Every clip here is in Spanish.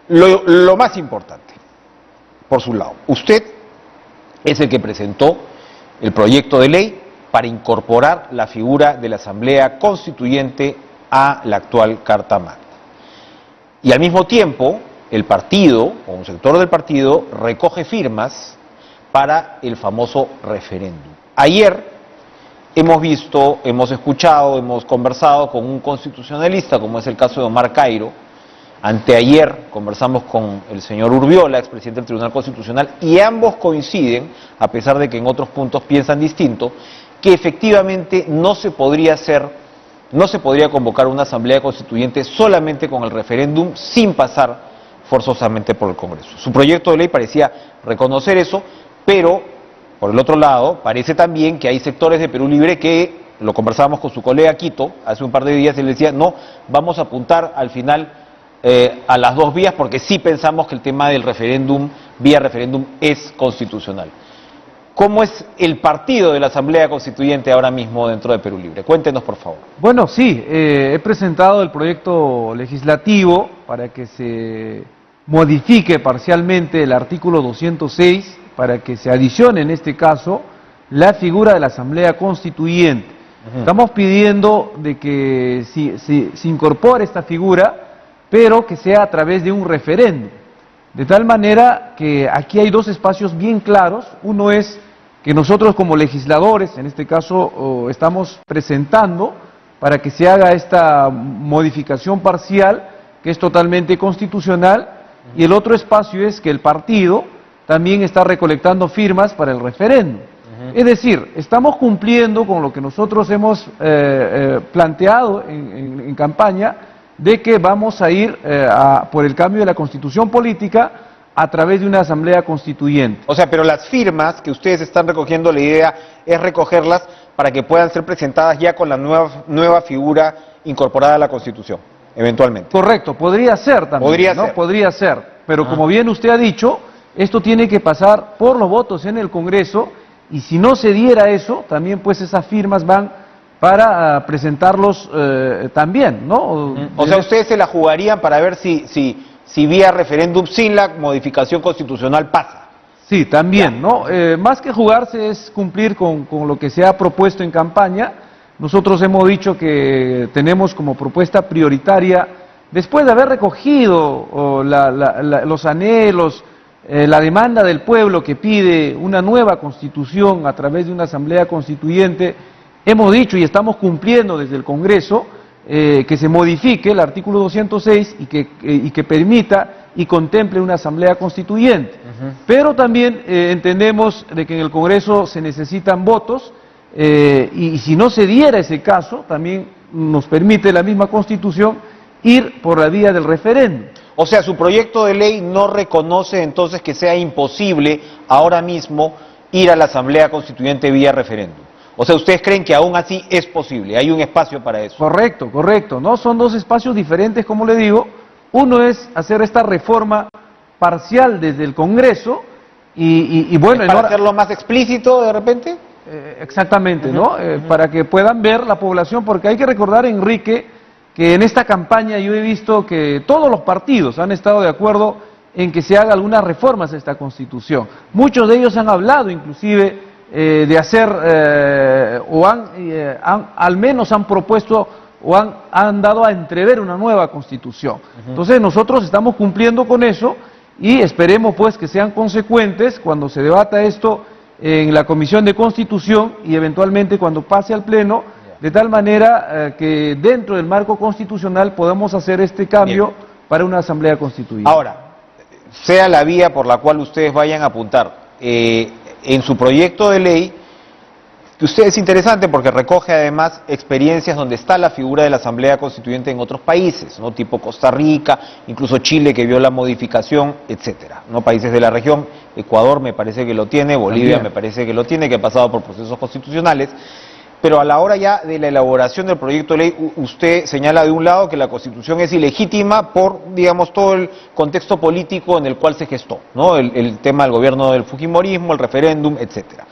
Lo más importante, por su lado, usted es el que presentó el proyecto de ley para incorporar la figura de la Asamblea Constituyente a la actual Carta Magna. Y al mismo tiempo, el partido, o un sector del partido, recoge firmas para el famoso referéndum. Ayer hemos visto, hemos escuchado, hemos conversado con un constitucionalista, como es el caso de Omar Cairo. Anteayer conversamos con el señor Urbiola, expresidente del Tribunal Constitucional, y ambos coinciden, a pesar de que en otros puntos piensan distinto, que efectivamente no se podría convocar una asamblea constituyente solamente con el referéndum sin pasar forzosamente por el Congreso. Su proyecto de ley parecía reconocer eso, pero por el otro lado parece también que hay sectores de Perú Libre que, lo conversábamos con su colega Quito hace un par de días, y él decía, no, vamos a apuntar al final a las dos vías porque sí pensamos que el tema del referéndum, vía referéndum, es constitucional. ¿Cómo es el partido de la Asamblea Constituyente ahora mismo dentro de Perú Libre? Cuéntenos, por favor. Bueno, sí, he presentado el proyecto legislativo para que se modifique parcialmente el artículo 206, para que se adicione en este caso la figura de la Asamblea Constituyente. Estamos pidiendo de que se incorpore esta figura, pero que sea a través de un referéndum. De tal manera que aquí hay dos espacios bien claros. Uno es que nosotros como legisladores, en este caso, estamos presentando para que se haga esta modificación parcial, que es totalmente constitucional, y el otro espacio es que el partido también está recolectando firmas para el referéndum. Es decir, estamos cumpliendo con lo que nosotros hemos planteado en campaña, de que vamos a ir por el cambio de la Constitución política a través de una Asamblea Constituyente. O sea, pero las firmas que ustedes están recogiendo, la idea es recogerlas para que puedan ser presentadas ya con la nueva figura incorporada a la Constitución, eventualmente. Correcto, podría ser también, Podría ser, pero como bien usted ha dicho, esto tiene que pasar por los votos en el Congreso, y si no se diera eso, también pues esas firmas van para presentarlos también, ¿no? O sea, ustedes se la jugarían para ver si vía referéndum sin la modificación constitucional pasa. Sí, también, ¿no? Más que jugarse es cumplir con lo que se ha propuesto en campaña. Nosotros hemos dicho que tenemos como propuesta prioritaria, después de haber recogido los anhelos, la demanda del pueblo que pide una nueva constitución a través de una asamblea constituyente, hemos dicho y estamos cumpliendo desde el Congreso que se modifique el artículo 206 y que permita y contemple una asamblea constituyente. Pero también entendemos de que en el Congreso se necesitan votos y si no se diera ese caso, también nos permite la misma Constitución ir por la vía del referéndum. O sea, su proyecto de ley no reconoce entonces que sea imposible ahora mismo ir a la Asamblea Constituyente vía referéndum. O sea, ¿ustedes creen que aún así es posible? ¿Hay un espacio para eso? Correcto, correcto. No, son dos espacios diferentes, como le digo. Uno es hacer esta reforma parcial desde el Congreso y bueno... ¿Para hacerlo más explícito de repente? Exactamente, ¿no? Para que puedan ver la población, porque hay que recordar, Enrique, que en esta campaña yo he visto que todos los partidos han estado de acuerdo en que se haga algunas reformas a esta Constitución. Muchos de ellos han hablado inclusive de hacer, al menos han propuesto o han dado a entrever una nueva Constitución. Entonces nosotros estamos cumpliendo con eso y esperemos pues que sean consecuentes cuando se debata esto en la Comisión de Constitución y eventualmente cuando pase al Pleno, de tal manera que dentro del marco constitucional podamos hacer este cambio para una Asamblea Constituyente. Ahora, sea la vía por la cual ustedes vayan a apuntar, en su proyecto de ley, que usted es interesante porque recoge además experiencias donde está la figura de la Asamblea Constituyente en otros países, ¿no? Tipo Costa Rica, incluso Chile que vio la modificación, etcétera, ¿no? Países de la región, Ecuador me parece que lo tiene, Bolivia también me parece que lo tiene, que ha pasado por procesos constitucionales. Pero a la hora ya de la elaboración del proyecto de ley, usted señala de un lado que la Constitución es ilegítima por, digamos, todo el contexto político en el cual se gestó, ¿no? El tema del gobierno del fujimorismo, el referéndum, etcétera.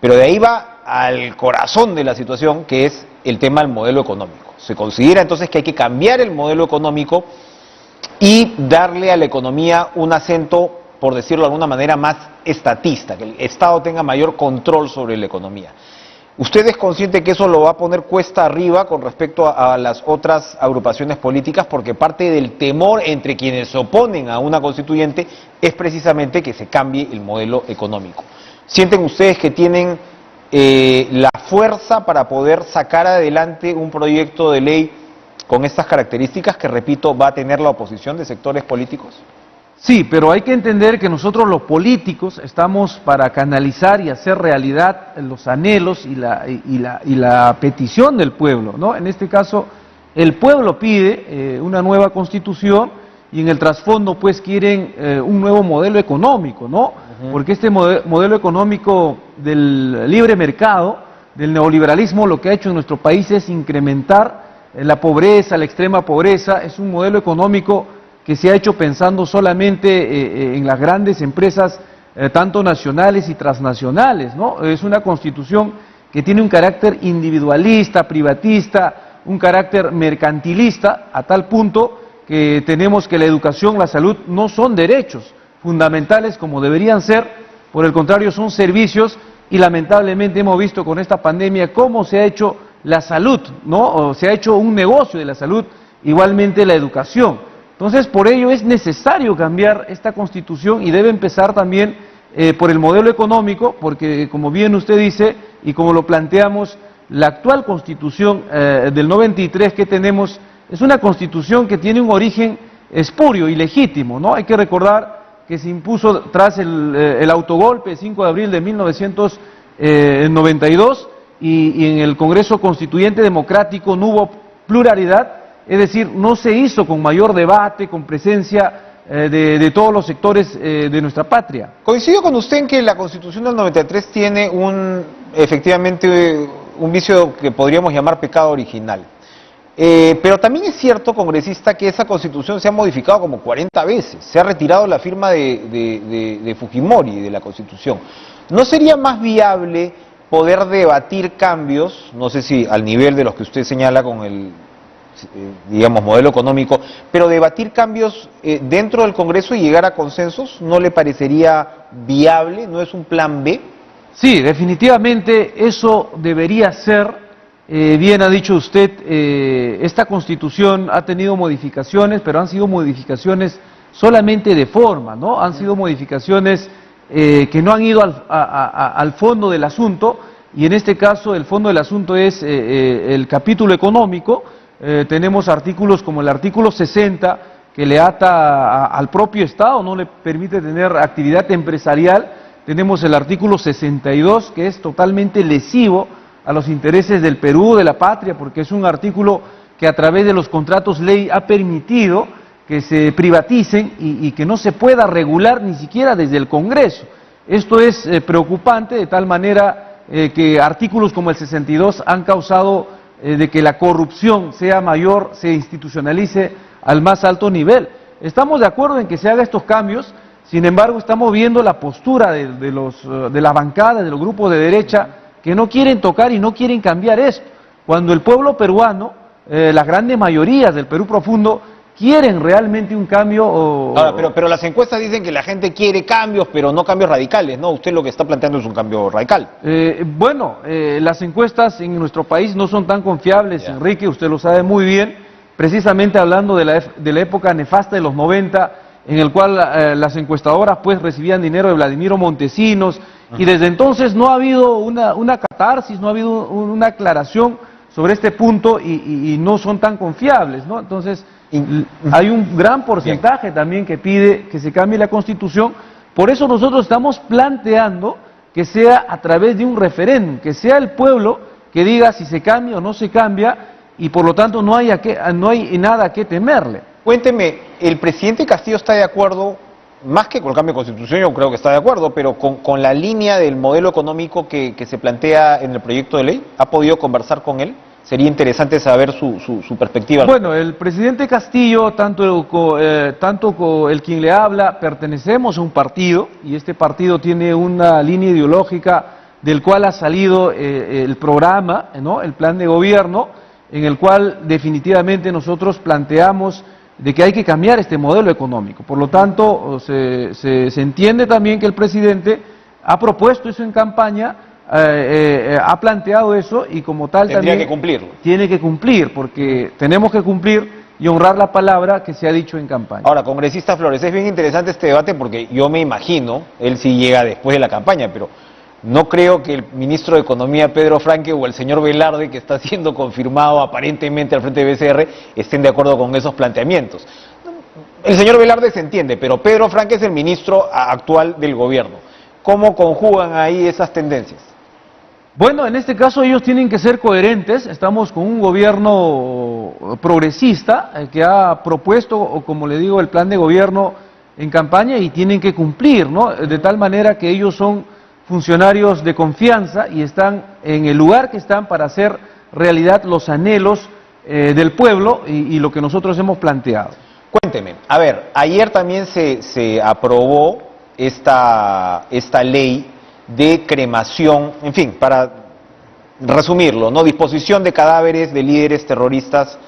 Pero de ahí va al corazón de la situación, que es el tema del modelo económico. Se considera entonces que hay que cambiar el modelo económico y darle a la economía un acento, por decirlo de alguna manera, más estatista, que el Estado tenga mayor control sobre la economía. ¿Usted es consciente que eso lo va a poner cuesta arriba con respecto a las otras agrupaciones políticas? Porque parte del temor entre quienes se oponen a una constituyente es precisamente que se cambie el modelo económico. ¿Sienten ustedes que tienen la fuerza para poder sacar adelante un proyecto de ley con estas características que, repito, va a tener la oposición de sectores políticos? Sí, pero hay que entender que nosotros los políticos estamos para canalizar y hacer realidad los anhelos y la petición del pueblo, ¿no? En este caso, el pueblo pide una nueva constitución y en el trasfondo pues quieren un nuevo modelo económico, ¿no? Porque este modelo económico del libre mercado, del neoliberalismo, lo que ha hecho en nuestro país es incrementar la pobreza, la extrema pobreza. Es un modelo económico que se ha hecho pensando solamente en las grandes empresas, tanto nacionales y transnacionales, ¿no? Es una constitución que tiene un carácter individualista, privatista, un carácter mercantilista, a tal punto que tenemos que la educación, la salud no son derechos fundamentales como deberían ser, por el contrario son servicios, y lamentablemente hemos visto con esta pandemia cómo se ha hecho la salud, ¿no? O se ha hecho un negocio de la salud, igualmente la educación. Entonces, por ello es necesario cambiar esta Constitución y debe empezar también por el modelo económico, porque como bien usted dice y como lo planteamos, la actual Constitución del 93 que tenemos es una Constitución que tiene un origen espurio y legítimo, ¿no? Hay que recordar que se impuso tras el autogolpe 5 de abril de 1992 y en el Congreso Constituyente Democrático no hubo pluralidad. Es decir, no se hizo con mayor debate, con presencia de todos los sectores de nuestra patria. Coincido con usted en que la Constitución del 93 tiene efectivamente un vicio que podríamos llamar pecado original. Pero también es cierto, congresista, que esa Constitución se ha modificado como 40 veces. Se ha retirado la firma de Fujimori de la Constitución. ¿No sería más viable poder debatir cambios, no sé si al nivel de los que usted señala con el digamos, modelo económico, pero debatir cambios dentro del Congreso y llegar a consensos, ¿no le parecería viable? ¿No es un plan B? Sí, definitivamente eso debería ser. Bien ha dicho usted, esta Constitución ha tenido modificaciones, pero han sido modificaciones solamente de forma, ¿no? Han sido modificaciones que no han ido al fondo del asunto, y en este caso el fondo del asunto es el capítulo económico. Tenemos artículos como el artículo 60 que le ata al propio Estado, no le permite tener actividad empresarial. Tenemos el artículo 62 que es totalmente lesivo a los intereses del Perú, de la patria, porque es un artículo que a través de los contratos ley ha permitido que se privaticen y que no se pueda regular ni siquiera desde el Congreso. Esto es preocupante, de tal manera que artículos como el 62 han causado de que la corrupción sea mayor, se institucionalice al más alto nivel. Estamos de acuerdo en que se hagan estos cambios, sin embargo estamos viendo la postura de la bancada, de los grupos de derecha, que no quieren tocar y no quieren cambiar esto, cuando el pueblo peruano, las grandes mayorías del Perú profundo, quieren realmente un cambio. Ahora, pero las encuestas dicen que la gente quiere cambios, pero no cambios radicales, ¿no? Usted lo que está planteando es un cambio radical. Las encuestas en nuestro país no son tan confiables, Enrique, usted lo sabe muy bien, precisamente hablando de la época nefasta de los 90, en el cual las encuestadoras pues recibían dinero de Vladimiro Montesinos, y desde entonces no ha habido una catarsis, no ha habido una aclaración sobre este punto y no son tan confiables, ¿no? Entonces, hay un gran porcentaje también que pide que se cambie la Constitución. Por eso nosotros estamos planteando que sea a través de un referéndum, que sea el pueblo que diga si se cambia o no se cambia, y por lo tanto no hay nada que temerle. Cuénteme, ¿el presidente Castillo está de acuerdo, más que con el cambio de Constitución, yo creo que está de acuerdo, pero con la línea del modelo económico que se plantea en el proyecto de ley? ¿Ha podido conversar con él? Sería interesante saber su perspectiva. Bueno, el presidente Castillo, tanto el quien le habla, pertenecemos a un partido, y este partido tiene una línea ideológica del cual ha salido el programa, ¿no? El plan de gobierno, en el cual definitivamente nosotros planteamos de que hay que cambiar este modelo económico. Por lo tanto, se entiende también que el presidente ha propuesto eso en campaña, ha planteado eso y como tal Tendría también que cumplirlo. Tiene que cumplir, porque tenemos que cumplir y honrar la palabra que se ha dicho en campaña. Ahora, congresista Flores, es bien interesante este debate porque yo me imagino, él sí llega después de la campaña, pero no creo que el ministro de Economía, Pedro Franque, o el señor Velarde, que está siendo confirmado aparentemente al frente de BCR, estén de acuerdo con esos planteamientos. El señor Velarde se entiende, pero Pedro Franque es el ministro actual del gobierno. ¿Cómo conjugan ahí esas tendencias? Bueno, en este caso ellos tienen que ser coherentes. Estamos con un gobierno progresista que ha propuesto, o como le digo, el plan de gobierno en campaña y tienen que cumplir, ¿no? De tal manera que ellos son funcionarios de confianza y están en el lugar que están para hacer realidad los anhelos del pueblo y lo que nosotros hemos planteado. Cuénteme, a ver, ayer también se aprobó esta ley de cremación, en fin, para resumirlo, ¿no? Disposición de cadáveres de líderes terroristas,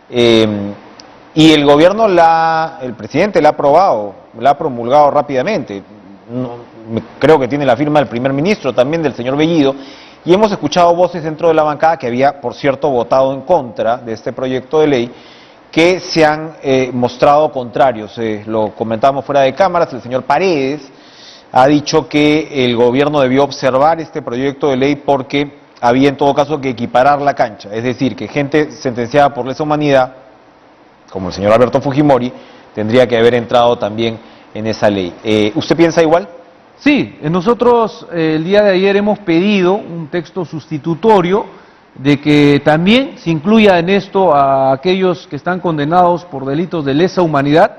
y el gobierno el presidente la ha aprobado, la ha promulgado rápidamente. Creo que tiene la firma del primer ministro, también del señor Bellido, y hemos escuchado voces dentro de la bancada que había, por cierto, votado en contra de este proyecto de ley, que se han mostrado contrarios. Lo comentamos fuera de cámaras, el señor Paredes ha dicho que el gobierno debió observar este proyecto de ley porque había en todo caso que equiparar la cancha, es decir, que gente sentenciada por lesa humanidad, como el señor Alberto Fujimori, tendría que haber entrado también en esa ley. ¿Usted piensa igual? Sí, nosotros el día de ayer hemos pedido un texto sustitutorio de que también se incluya en esto a aquellos que están condenados por delitos de lesa humanidad,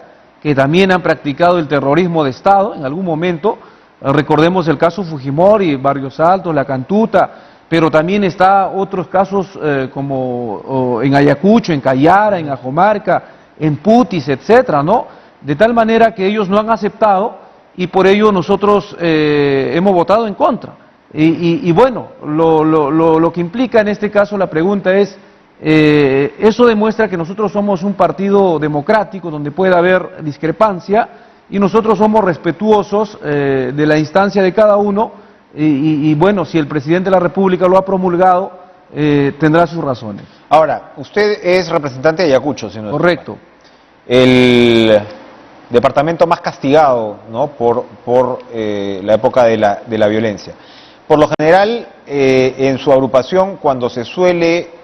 que también han practicado el terrorismo de Estado en algún momento. Recordemos el caso Fujimori, Barrios Altos, La Cantuta, pero también está otros casos como en Ayacucho, en Cayara, en Ajomarca, en Putis, etcétera, ¿no? De tal manera que ellos no han aceptado y por ello nosotros hemos votado en contra. Y bueno, lo que implica en este caso la pregunta es, eso demuestra que nosotros somos un partido democrático donde puede haber discrepancia y nosotros somos respetuosos de la instancia de cada uno y bueno, si el presidente de la República lo ha promulgado, tendrá sus razones. Ahora, usted es representante de Ayacucho, señor. Correcto. El departamento más castigado, ¿no?, por la época de la violencia. Por lo general, en su agrupación, cuando se suele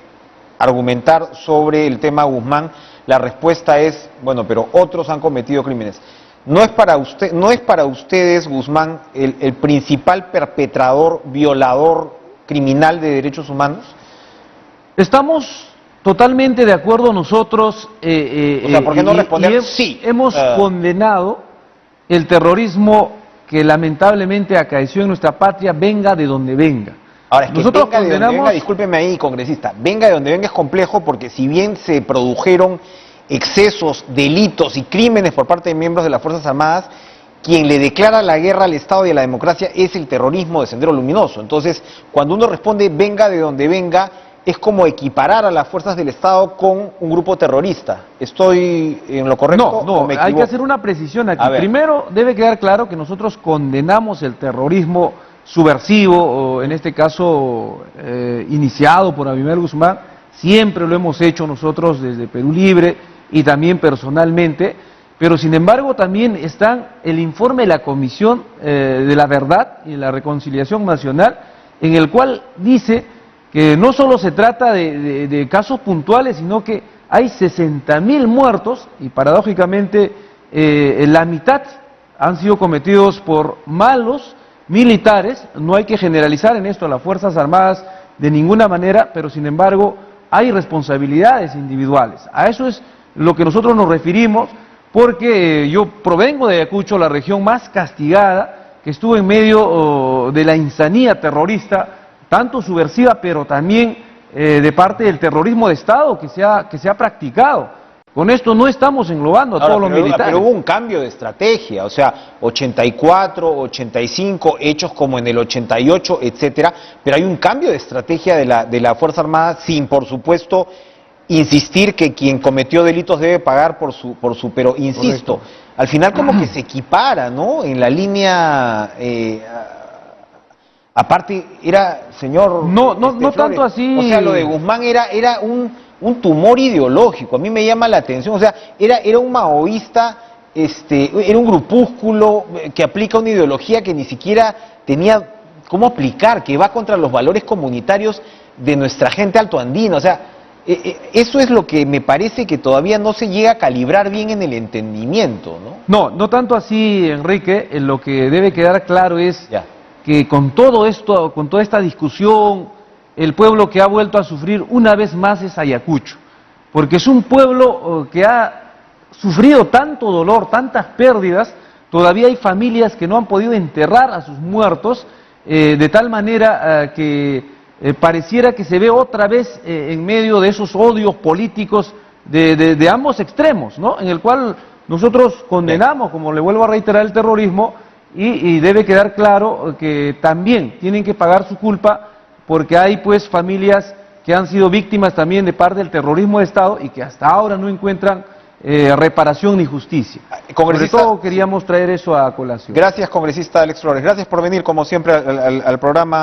argumentar sobre el tema Guzmán, la respuesta es, bueno, pero otros han cometido crímenes. ¿No es para ustedes, Guzmán, el principal perpetrador, violador, criminal de derechos humanos? Estamos totalmente de acuerdo nosotros. O sea, ¿por qué no responder sí? Hemos condenado el terrorismo que lamentablemente acaeció en nuestra patria, venga de donde venga. Ahora, es que nosotros venga de donde venga, discúlpeme ahí, congresista, venga de donde venga es complejo porque si bien se produjeron excesos, delitos y crímenes por parte de miembros de las Fuerzas Armadas, quien le declara la guerra al Estado y a la democracia es el terrorismo de Sendero Luminoso. Entonces, cuando uno responde venga de donde venga, es como equiparar a las fuerzas del Estado con un grupo terrorista. ¿Estoy en lo correcto? No, hay que hacer una precisión aquí. Primero, debe quedar claro que nosotros condenamos el terrorismo subversivo, o en este caso iniciado por Abimael Guzmán. Siempre lo hemos hecho nosotros desde Perú Libre y también personalmente, pero sin embargo también está el informe de la Comisión de la Verdad y la Reconciliación Nacional, en el cual dice que no solo se trata de casos puntuales, sino que hay 60.000 muertos y paradójicamente la mitad han sido cometidos por malos militares. No hay que generalizar en esto a las Fuerzas Armadas de ninguna manera, pero sin embargo hay responsabilidades individuales. A eso es lo que nosotros nos referimos, porque yo provengo de Ayacucho, la región más castigada, que estuvo en medio de la insanía terrorista, tanto subversiva, pero también de parte del terrorismo de Estado que se ha practicado. Con esto no estamos englobando a todos los militares. Pero hubo un cambio de estrategia, o sea, 84, 85, hechos como en el 88, etcétera, pero hay un cambio de estrategia de la Fuerza Armada sin, por supuesto, insistir que quien cometió delitos debe pagar por su, pero insisto, Correcto. al final como que se equipara, ¿no? En la línea, aparte era, señor... No Flores, tanto así. O sea, lo de Guzmán era un tumor ideológico, a mí me llama la atención, o sea, era un maoísta, era un grupúsculo que aplica una ideología que ni siquiera tenía cómo aplicar, que va contra los valores comunitarios de nuestra gente altoandina, o sea, eso es lo que me parece que todavía no se llega a calibrar bien en el entendimiento, ¿no? No tanto así, Enrique. Lo que debe quedar claro es Ya. que con todo esto, con toda esta discusión, el pueblo que ha vuelto a sufrir una vez más es Ayacucho, porque es un pueblo que ha sufrido tanto dolor, tantas pérdidas. Todavía hay familias que no han podido enterrar a sus muertos, de tal manera que pareciera que se ve otra vez en medio de esos odios políticos de ambos extremos, ¿no? En el cual nosotros condenamos, como le vuelvo a reiterar, el terrorismo, y debe quedar claro que también tienen que pagar su culpa, porque hay pues familias que han sido víctimas también de parte del terrorismo de Estado y que hasta ahora no encuentran reparación ni justicia. Sobre todo queríamos traer eso a colación. Gracias, congresista Alex Flores. Gracias por venir, como siempre, al programa.